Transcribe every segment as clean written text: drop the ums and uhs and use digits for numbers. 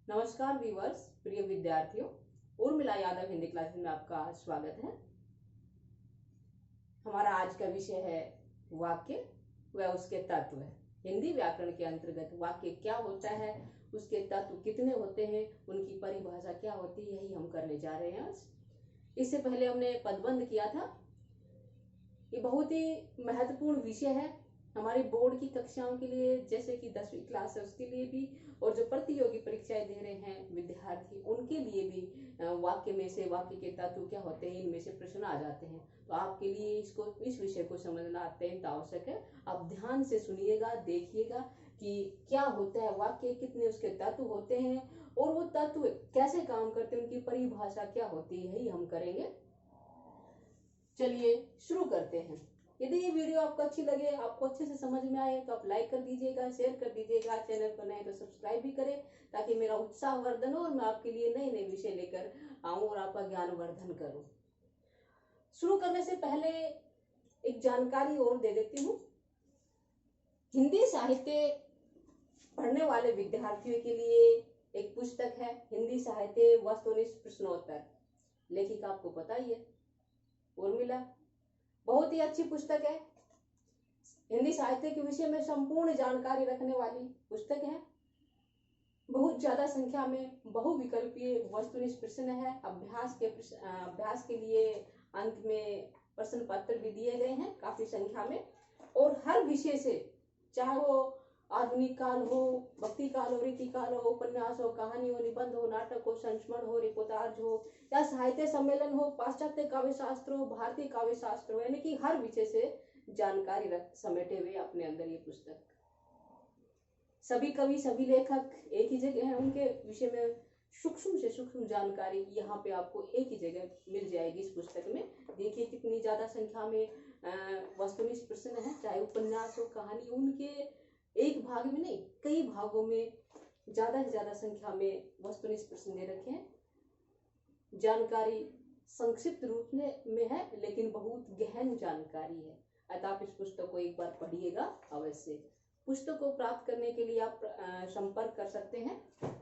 नमस्कार व्यूअर्स, प्रिय विद्यार्थियों, उर्मिला यादव हिंदी क्लासेस में आपका स्वागत है। हमारा आज का विषय है वाक्य व उसके तत्व। हिंदी व्याकरण के अंतर्गत वाक्य क्या होता है, उसके तत्व कितने होते हैं, उनकी परिभाषा क्या होती है, यही हम करने जा रहे हैं। इससे पहले हमने पदबंध किया था। ये बहुत ही महत्वपूर्ण विषय है हमारे बोर्ड की कक्षाओं के लिए, जैसे कि 10वीं क्लास है उसके लिए भी, और जो प्रतियोगी परीक्षाएं दे रहे हैं विद्यार्थी उनके लिए भी वाक्य में से वाक्य के तत्व क्या होते हैं, इनमें से प्रश्न आ जाते हैं। तो आपके लिए इस विषय को समझना अत्यंत आवश्यक है। आप ध्यान से सुनिएगा, देखिएगा कि क्या होता है वाक्य, कितने उसके तत्व होते हैं और वो तत्व कैसे काम करते हैं, उनकी परिभाषा क्या होती है, यही हम करेंगे। चलिए शुरू करते हैं। यदि ये वीडियो आपको अच्छी लगे, आपको अच्छे से समझ में आए, तो आप लाइक कर दीजिएगा, शेयर कर दीजिएगा, चैनल पर नए तो सब्सक्राइब भी करें, ताकि मेरा उत्साह वर्धन हो और मैं आपके लिए नए नए विषय लेकर आऊं और आपका ज्ञान वर्धन करूं। शुरू करने से पहले एक जानकारी और दे देती हूँ। हिंदी साहित्य पढ़ने वाले विद्यार्थियों के लिए एक पुस्तक है, हिंदी साहित्य वस्तुनिष्ठ प्रश्नोत्तर। लेखिका आपको पता ही है, उर्मिला। बहुत ही अच्छी पुस्तक है, हिंदी साहित्य के विषय में संपूर्ण जानकारी रखने वाली पुस्तक है। बहुत ज्यादा संख्या में बहुविकल्पीय वस्तुनिष्ठ प्रश्न है। अभ्यास के लिए अंत में प्रश्न पत्र भी दिए गए हैं काफी संख्या में, और हर विषय से, चाहे वो आधुनिक काल हो, भक्ति काल हो, रीति काल हो, उपन्यास हो, कहानी हो, निबंध हो, नाटक हो, संस्मरण हो, रिपोर्टाज हो, या साहित्य सम्मेलन हो, पाश्चात्य काव्य शास्त्र हो, भारतीय काव्य शास्त्र हो, यानी कि हर विषय से जानकारी समेटे हुए अपने अंदर ये पुस्तक। सभी कवि, सभी लेखक एक ही जगह है, उनके विषय में सूक्ष्म से सूक्ष्म जानकारी यहाँ पे आपको एक ही जगह मिल जाएगी इस पुस्तक में। देखिए कितनी ज्यादा संख्या में वस्तुनिष्ठ प्रश्न है, चाहे उपन्यास हो, कहानी, उनके एक भाग में नहीं, कई भागों में ज्यादा से ज्यादा संख्या में वस्तुनिष्ठ प्रश्न दे रखे हैं। जानकारी संक्षिप्त रूप में है, लेकिन बहुत गहन जानकारी है। अतः आप इस पुस्तक को एक बार पढ़िएगा अवश्य। पुस्तक को प्राप्त करने के लिए आप संपर्क कर सकते हैं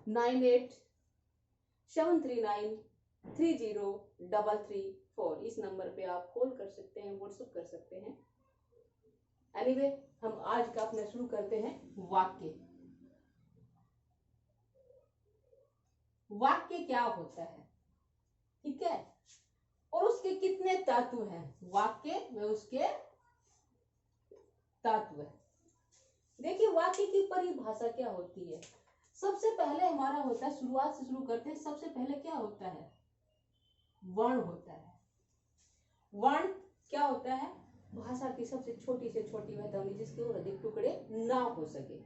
9873930334। इस नंबर पे आप कॉल कर सकते हैं, व्हाट्सएप कर सकते हैं। एनीवे, हम आज का अपना शुरू करते हैं। वाक्य। वाक्य क्या होता है, ठीक है, और उसके कितने तत्व हैं। वाक्य में उसके तत्व। देखिए वाक्य की परिभाषा क्या होती है। सबसे पहले हमारा होता है, शुरुआत से शुरू करते हैं, सबसे पहले क्या होता है, वर्ण होता है। वर्ण क्या होता है, भाषा की सबसे छोटी से छोटी वह ध्वनि जिसके और अधिक टुकड़े ना हो सके,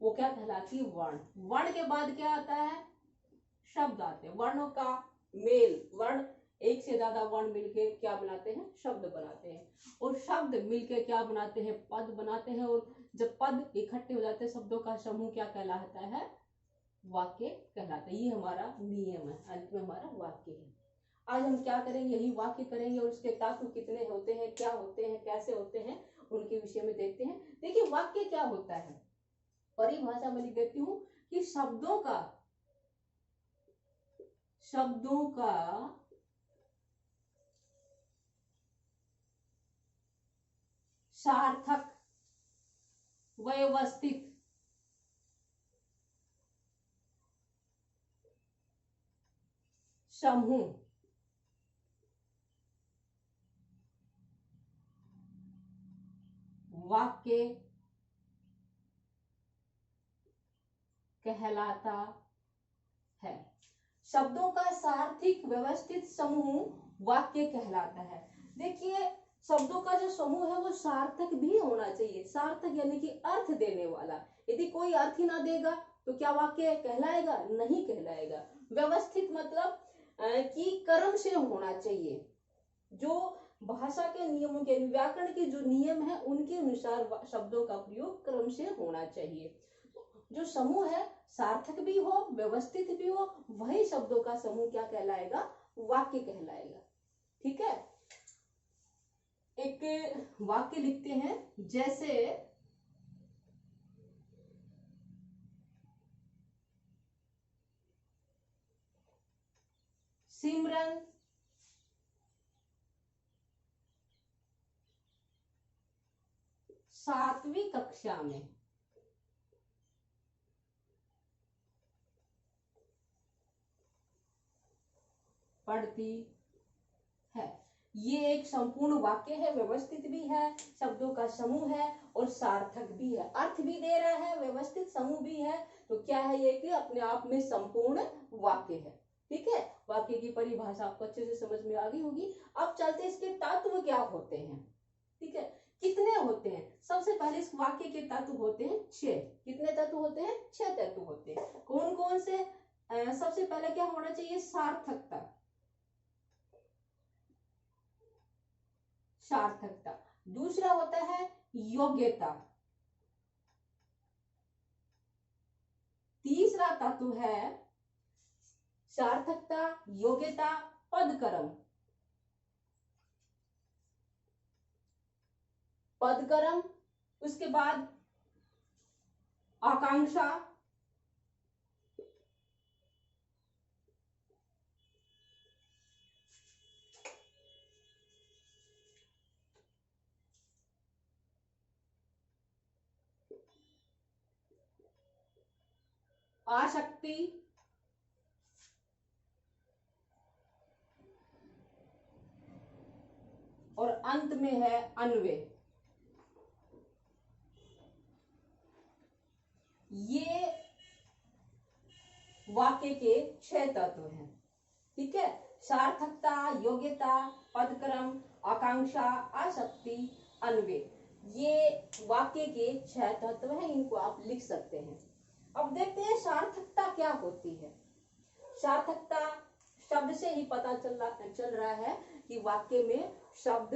वो क्या कहलाती है, वर्ण। वर्ण के बाद क्या आता है, शब्द आते हैं। वर्णों का मेल, वर्ण एक से ज्यादा वर्ण मिलके क्या बनाते हैं, शब्द बनाते हैं, और शब्द मिलके क्या बनाते हैं, पद बनाते हैं, और जब पद इकट्ठे हो जाते हैं शब्दों का समूह क्या कहलाता है, वाक्य कहलाता है। ये हमारा नियम है, अंत में हमारा वाक्य है। आज हम क्या करेंगे, यही वाक्य करेंगे, और उसके तत्व कितने होते हैं, क्या होते हैं, कैसे होते हैं, उनके विषय में देखते हैं। देखिए वाक्य क्या होता है, परिभाषा में लिख देती हूँ कि शब्दों का सार्थक व्यवस्थित समूह वाक्य कहलाता है। शब्दों का सार्थिक व्यवस्थित समूह वाक्य कहलाता है। देखिए शब्दों का जो समूह है वो सार्थक भी होना चाहिए। सार्थक यानी कि अर्थ देने वाला। यदि कोई अर्थ ही ना देगा तो क्या वाक्य कहलाएगा, नहीं कहलाएगा। व्यवस्थित मतलब कि क्रम से होना चाहिए, जो भाषा के नियमों के, व्याकरण के जो नियम है उनके अनुसार शब्दों का प्रयोग क्रम से होना चाहिए। जो समूह है सार्थक भी हो, व्यवस्थित भी हो, वही शब्दों का समूह क्या कहलाएगा, वाक्य कहलाएगा। ठीक है, एक वाक्य लिखते हैं, जैसे सिमरन सातवीं कक्षा में पढ़ती है। ये एक संपूर्ण वाक्य है, व्यवस्थित भी है, शब्दों का समूह है और सार्थक भी है, अर्थ भी दे रहा है, व्यवस्थित समूह भी है। तो क्या है ये कि अपने आप में संपूर्ण वाक्य है। ठीक है, वाक्य की परिभाषा आपको अच्छे से समझ में आ गई होगी। अब चलते इसके तत्व क्या होते हैं। ठीक है, कितने होते हैं। सबसे पहले इस वाक्य के तत्व होते हैं 6। कितने तत्व होते हैं? 6 तत्व होते हैं। कौन कौन से? सबसे पहले क्या होना चाहिए? सार्थकता। सार्थकता। दूसरा होता है योग्यता। तीसरा तत्व है सार्थकता, योग्यता, पदक्रम। पदक्रम, उसके बाद आकांक्षा, आसक्ति, और अंत में है अन्वय। ये वाक्य के 6 तत्व हैं। ठीक है, सार्थकता, योग्यता, पदक्रम, आकांक्षा, आसक्ति, अन्वय, ये वाक्य के 6 तत्व हैं। इनको आप लिख सकते हैं। अब देखते हैं सार्थकता क्या होती है। सार्थकता शब्द से ही पता चल रहा है कि वाक्य में शब्द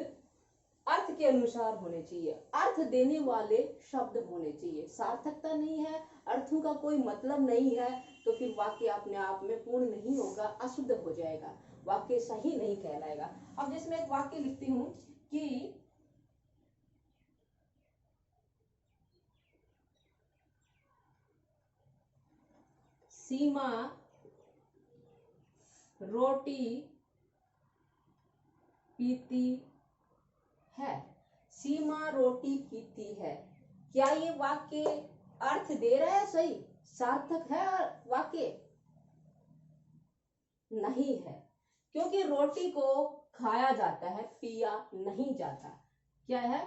अर्थ के अनुसार होने चाहिए, अर्थ देने वाले शब्द होने चाहिए। सार्थकता नहीं है, अर्थों का कोई मतलब नहीं है, तो फिर वाक्य अपने आप में पूर्ण नहीं होगा, अशुद्ध हो जाएगा, वाक्य सही नहीं कहलाएगा। अब जैसे मैं एक वाक्य लिखती हूं कि सीमा रोटी पीती है। सीमा रोटी पीती है। क्या ये वाक्य अर्थ दे रहा है? सही, सार्थक है वाक्य? नहीं है, क्योंकि रोटी को खाया जाता है, पिया नहीं जाता। क्या है?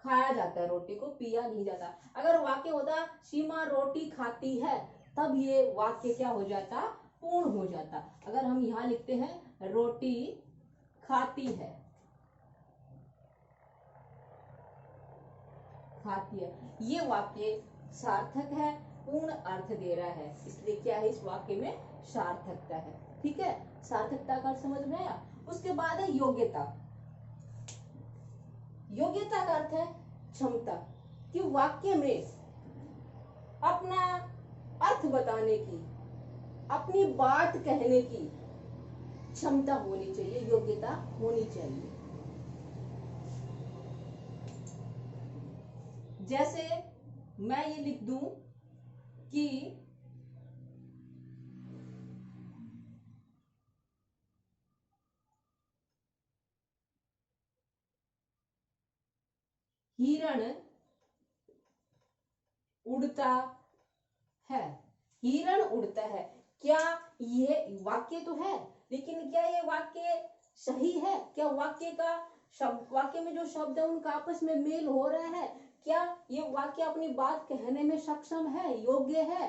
खाया जाता है, रोटी को पिया नहीं जाता। अगर वाक्य होता सीमा रोटी खाती है, तब ये वाक्य क्या हो जाता? पूर्ण हो जाता। अगर हम यहां लिखते हैं रोटी खाती है, खाती है, ये वाक्य सार्थक है, पूर्ण अर्थ दे रहा है, इसलिए क्या है? इस वाक्य में सार्थकता है। ठीक है, सार्थकता का समझ में आया। उसके बाद है योग्यता। योग्यता का अर्थ है क्षमता, कि वाक्य में अपना अर्थ बताने की, अपनी बात कहने की क्षमता होनी चाहिए, योग्यता होनी चाहिए। जैसे मैं ये लिख दूं कि हिरण उड़ता है। हिरण उड़ता है, क्या ये वाक्य तो है, लेकिन क्या ये वाक्य सही है? क्या वाक्य में जो शब्द है उनका आपस में मेल हो रहा है? क्या ये वाक्य अपनी बात कहने में सक्षम है, योग्य है?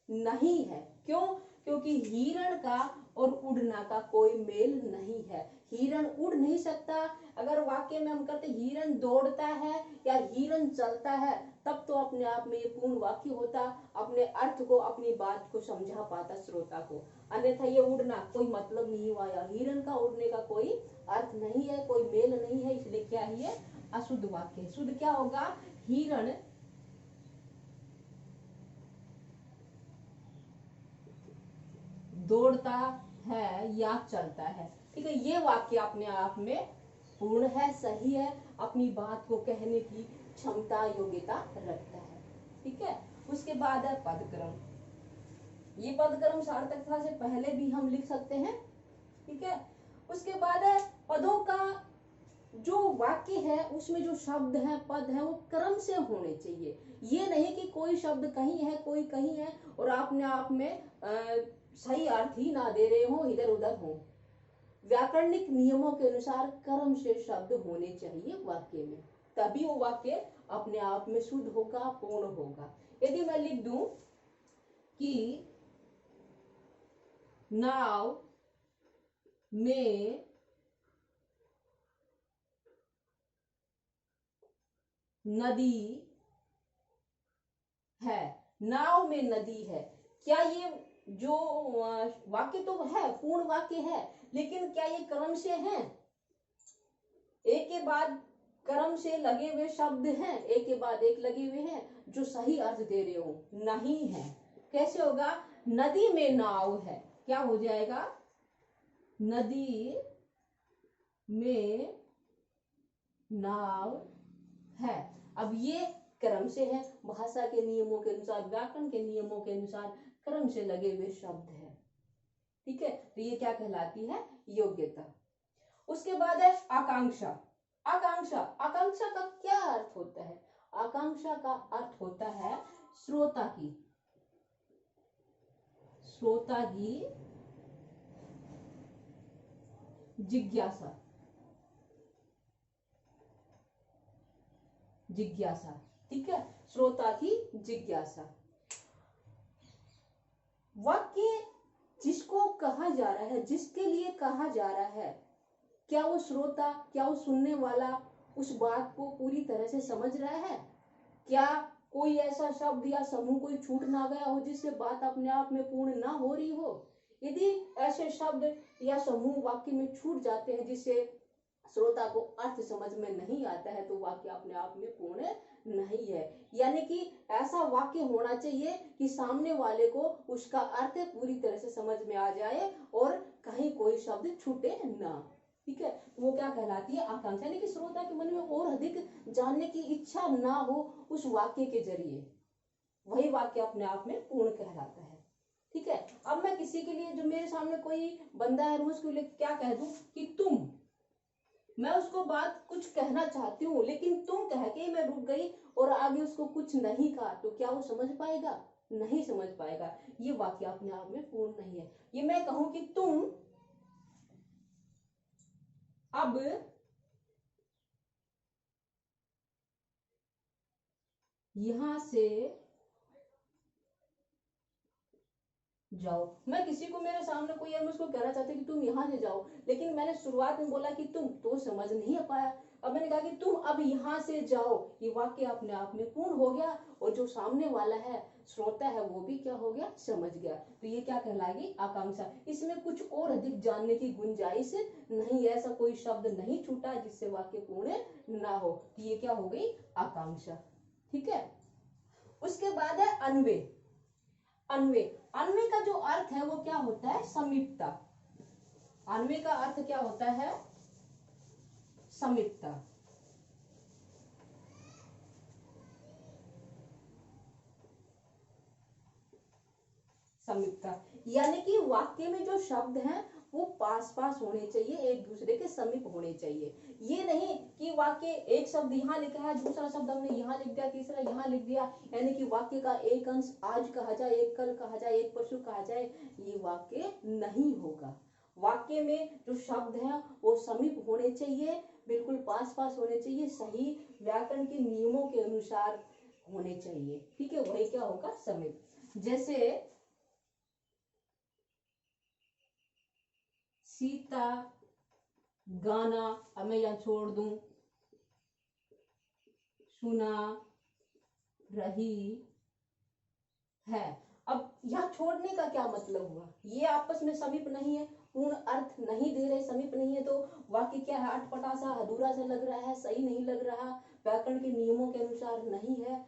नहीं है। क्यों? क्योंकि हिरण का और उड़ना का कोई मेल नहीं है। हिरण उड़ नहीं सकता। अगर वाक्य में हम कहते हिरण दौड़ता है या हिरण चलता है, तब तो अपने आप में ये पूर्ण वाक्य होता, अपने अर्थ को, अपनी बात को समझा पाता श्रोता को। अन्यथा ये उड़ना कोई मतलब नहीं हुआ, या हिरण का उड़ने का कोई अर्थ नहीं है, कोई मेल नहीं है, इसलिए क्या है? ये अशुद्ध वाक्य है। शुद्ध क्या होगा? हिरण दौड़ता है या चलता है। ठीक है, ये वाक्य अपने आप में पूर्ण है, सही है, अपनी बात को कहने की क्षमता, योग्यता रखता है। ठीक है, उसके बाद है पदक्रम। ये पद कर्म सार्थकता से पहले भी हम लिख सकते हैं, ठीक है। उसके बाद है पदों का जो वाक्य है उसमें जो शब्द है, पद है, वो क्रम से होने चाहिए। ये नहीं कि कोई शब्द कहीं है कोई कहीं है और आपने आप में सही अर्थ ही ना दे रहे हो, इधर उधर हो। व्याकरणिक नियमों के अनुसार क्रम से शब्द होने चाहिए वाक्य में, तभी वो वाक्य अपने आप में शुद्ध होगा, पूर्ण होगा। यदि मैं लिख दूं कि नाव में नदी है, नाव में नदी है, क्या ये जो वाक्य तो है, पूर्ण वाक्य है, लेकिन क्या ये क्रम से है? एक के बाद क्रम से लगे हुए शब्द हैं, एक के बाद एक लगे हुए हैं जो सही अर्थ दे रहे हो? नहीं है। कैसे होगा? नदी में नाव है, क्या हो जाएगा? नदी में नाव है। अब ये क्रम से है, भाषा के नियमों के अनुसार, व्याकरण के नियमों के अनुसार क्रम से लगे हुए शब्द है, ठीक है। तो ये क्या कहलाती है? योग्यता। उसके बाद है आकांक्षा। आकांक्षा, आकांक्षा का क्या अर्थ होता है? आकांक्षा का अर्थ होता है श्रोता की, श्रोता की जिज्ञासा, जिज्ञासा, ठीक है, श्रोता की जिज्ञासा। वाक्य जिसको कहा जा रहा है, जिसके लिए कहा जा रहा है, क्या वो श्रोता, क्या वो सुनने वाला उस बात को पूरी तरह से समझ रहा है? क्या कोई ऐसा शब्द या समूह कोई छूट ना गया हो जिससे बात अपने आप में पूर्ण ना हो रही हो? यदि ऐसे शब्द या समूह वाक्य में छूट जाते हैं जिससे श्रोता को अर्थ समझ में नहीं आता है, तो वाक्य अपने आप में पूर्ण नहीं है। यानी कि ऐसा वाक्य होना चाहिए कि सामने वाले को उसका अर्थ पूरी तरह से समझ में आ जाए और कहीं कोई शब्द छूटे ना, ठीक है। वो क्या कहलाती है? आकांक्षा। यानी कि श्रोता के मन में और अधिक जानने की इच्छा ना हो उस वाक्य के जरिए, वही वाक्य अपने आप में पूर्ण कहलाता है, ठीक है। अब मैं किसी के लिए, जो मेरे सामने कोई बंदा है, उसके लिए क्या कह दूं कि तुम, मैं उसको बात कुछ कहना चाहती हूँ लेकिन तुम कह के मैं रुक गई और आगे उसको कुछ नहीं कहा, तो क्या वो समझ पाएगा? नहीं समझ पाएगा। ये वाक्य अपने आप में पूर्ण नहीं है। ये मैं कहूं कि तुम अब यहां से जाओ। मैं किसी को, मेरे सामने कोई है, मैं उसको कहना चाहती कि तुम यहाँ से जाओ, लेकिन मैंने शुरुआत में बोला कि तुम, तो समझ नहीं पाया। अब मैंने कहा कि तुम अब यहाँ से जाओ, ये वाक्य अपने आप में पूर्ण हो गया और जो सामने वाला है, श्रोता है, वो भी क्या हो गया? समझ गया। तो ये क्या कहलाएगी? आकांक्षा। इसमें कुछ और अधिक जानने की गुंजाइश नहीं, ऐसा कोई शब्द नहीं छूटा जिससे वाक्य पूर्ण ना हो, तो ये क्या हो गई? आकांक्षा, ठीक है। उसके बाद है अन्वय। अन्वय, अन्वय का जो अर्थ है वो क्या होता है? समीपता। अन्वय का अर्थ क्या होता है? समीपता। समीपता यानी कि वाक्य में जो शब्द हैं वो पास पास होने चाहिए, एक दूसरे के समीप होने चाहिए। ये नहीं कि वाक्य एक शब्द यहाँ लिखा है, दूसरा शब्द हमने यहाँ लिख दिया, तीसरा यहाँ लिख दिया, यानी कि वाक्य का एक अंश आज कहा जाए, एक कल कहा जाए, एक परसों कहा जाए, ये वाक्य नहीं होगा। वाक्य में जो शब्द हैं वो समीप होने चाहिए, बिल्कुल पास पास होने चाहिए, सही व्याकरण के नियमों के अनुसार होने चाहिए, ठीक है। वही क्या होगा? समीप। जैसे सीता गाना, अब मैं यहां छोड़ दूं, सुना रही है। अब यहां छोड़ने का क्या मतलब हुआ? ये आपस में समीप नहीं है, पूर्ण अर्थ नहीं दे रहे, समीप नहीं है, तो वाक्य क्या है? अटपटा सा, अधूरा सा लग रहा है, सही नहीं लग रहा, व्याकरण के नियमों के अनुसार नहीं है,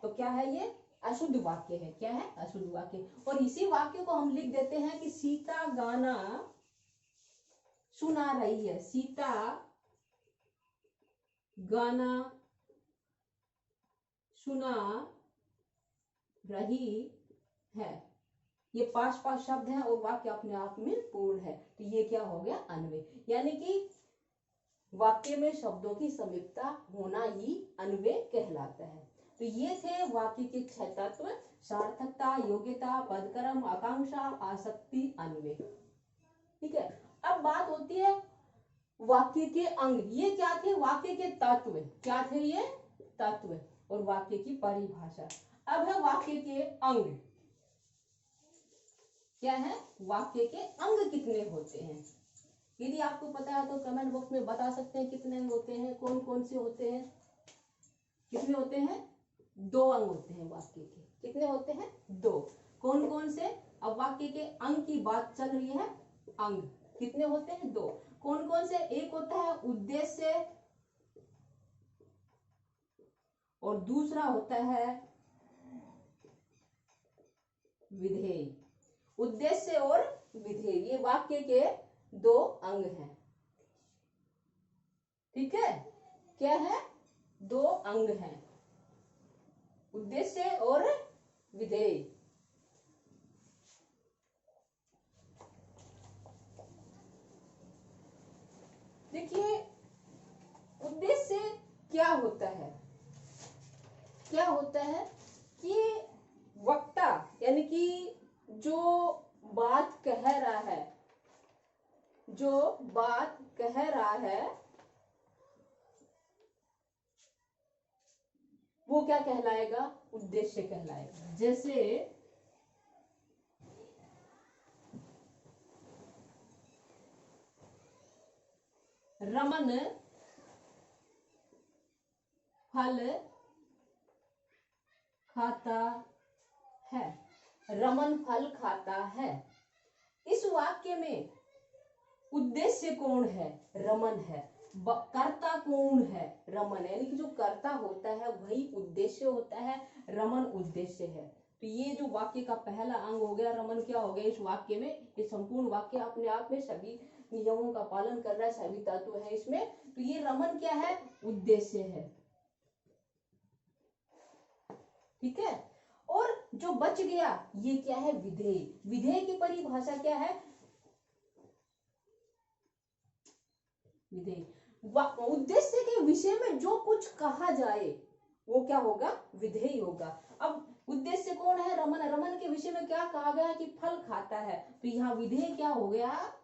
तो क्या है? ये अशुद्ध वाक्य है। क्या है? अशुद्ध वाक्य। और इसी वाक्य को हम लिख देते हैं कि सीता गाना सुना रही है। सीता गाना सुना रही है, ये 5 शब्द हैं और वाक्य अपने आप में पूर्ण है, तो ये क्या हो गया, अन्वय। यानी कि वाक्य में शब्दों की समीपता होना ही अन्वय कहलाता है। तो ये थे वाक्य के 6 तत्व: सार्थकता, योग्यता, पदक्रम, आकांक्षा, आसक्ति, अन्वय। ठीक है। अब बात होती है वाक्य के अंग। ये क्या थे, वाक्य के तत्व। क्या थे ये तत्व, और वाक्य की परिभाषा। अब है वाक्य के अंग। क्या है, वाक्य के अंग कितने होते हैं। यदि आपको पता है तो कमेंट बॉक्स में बता सकते हैं कितने अंग होते हैं, कौन कौन से होते हैं। कितने होते हैं, 2 अंग होते हैं वाक्य के। कितने होते हैं, 2। कौन कौन से, अब वाक्य के अंग की बात चल रही है। अंग कितने होते हैं, 2। कौन कौन से, एक होता है उद्देश्य और दूसरा होता है विधेय। उद्देश्य और विधेय, ये वाक्य के 2 अंग हैं। ठीक है, क्या है, 2 अंग हैं, उद्देश्य और विधेय। देखिए, उद्देश्य क्या होता है, क्या होता है कि वक्ता यानी कि जो बात कह रहा है, जो बात कह रहा है वो क्या कहलाएगा, उद्देश्य कहलाएगा। जैसे रमन फल खाता है, रमन फल खाता है। इस वाक्य में उद्देश्य कौन है, रमन है। कर्ता कौन है, रमन, यानी कि जो कर्ता होता है वही उद्देश्य होता है, रमन उद्देश्य है। तो ये जो वाक्य का पहला अंग हो गया, रमन क्या हो गया इस वाक्य में। ये संपूर्ण वाक्य अपने आप में सभी नियमों का पालन कर रहा है, सभी तत्व है इसमें। तो ये रमन क्या है, उद्देश्य है। ठीक है। और जो बच गया ये क्या है, विधेय। विधेय की परिभाषा क्या है, विधेय उद्देश्य के विषय में जो कुछ कहा जाए वो क्या होगा, विधेय होगा। अब उद्देश्य कौन है, रमन। रमन के विषय में क्या कहा गया कि फल खाता है, तो यहाँ विधेय क्या हो गया,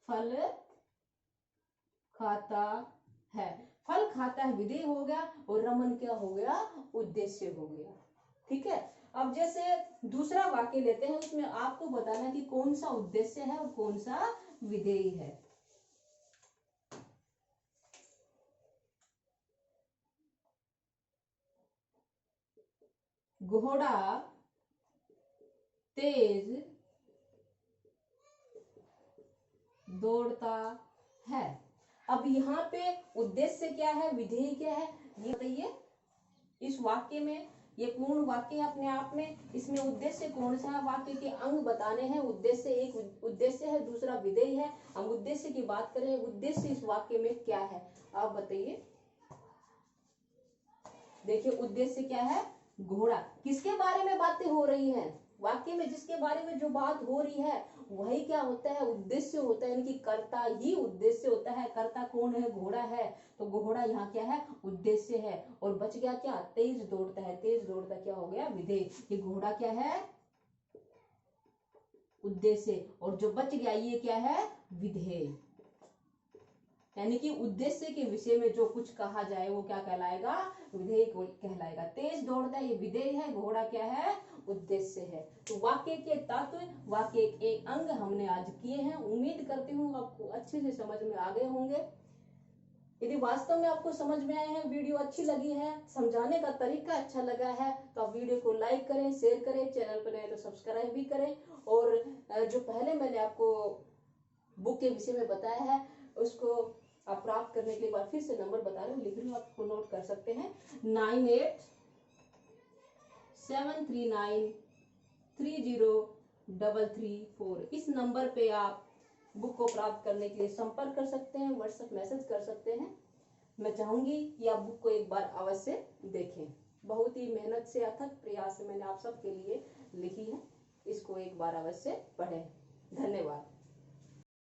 फल खाता है। फल खाता है विधेय हो गया, और रमन क्या हो गया, उद्देश्य हो गया। ठीक है। अब जैसे दूसरा वाक्य लेते हैं, उसमें आपको बताना कि कौन सा उद्देश्य है और कौन सा विधेय है। घोड़ा तेज दौड़ता है। अब यहाँ पे उद्देश्य क्या है, विधेय क्या है, ये बताइए। इस वाक्य में ये पूर्ण वाक्य अपने आप में, इसमें उद्देश्य कौन सा है, वाक्य के अंग बताने हैं। उद्देश्य, एक उद्देश्य है, दूसरा विधेय है। हम उद्देश्य की बात करें, उद्देश्य इस वाक्य में क्या है, आप बताइए। देखिए, उद्देश्य क्या है, घोड़ा। किसके बारे में बातें हो रही हैं, वाक्य में जिसके बारे में जो बात हो रही है वही क्या होता है, उद्देश्य होता है। यानी कि कर्ता ही उद्देश्य होता है। कर्ता कौन है, घोड़ा है, तो घोड़ा यहाँ क्या है, उद्देश्य है। और बच गया क्या, तेज दौड़ता है। तेज दौड़ता क्या हो गया, विधेय। ये घोड़ा क्या है, उद्देश्य, और जो बच गया ये क्या है, विधेय। यानी कि उद्देश्य के विषय में जो कुछ कहा जाए वो क्या कहलाएगा, विधेय कहलाएगा। तेज दौड़ता है ये विधेय है, घोड़ा क्या है, उद्देश्य है। तो वाक्य के तत्व, वाक्य के अंग हमने आज किए हैं। उम्मीद करती हूँ आपको अच्छे से समझ में आ गए होंगे। यदि वास्तव में आपको समझ में आए हैं, वीडियो अच्छी लगी है, समझाने का तरीका अच्छा लगा है, तो आप वीडियो को लाइक करें, शेयर करें, चैनल पर नए तो सब्सक्राइब भी करें। और जो पहले मैंने आपको बुक के विषय में बताया है उसको आप प्राप्त करने के बाद फिर से नंबर बता रहे हूँ, लिख रही हूँ, आपको नोट कर सकते हैं। 9873930334। इस नंबर पे आप बुक को प्राप्त करने के लिए संपर्क कर सकते हैं, व्हाट्सएप मैसेज कर सकते हैं। मैं चाहूंगी कि आप बुक को एक बार अवश्य देखें। बहुत ही मेहनत से, अथक प्रयास से मैंने आप सबके लिए लिखी है। एक बार अवश्य पढ़ें। धन्यवाद।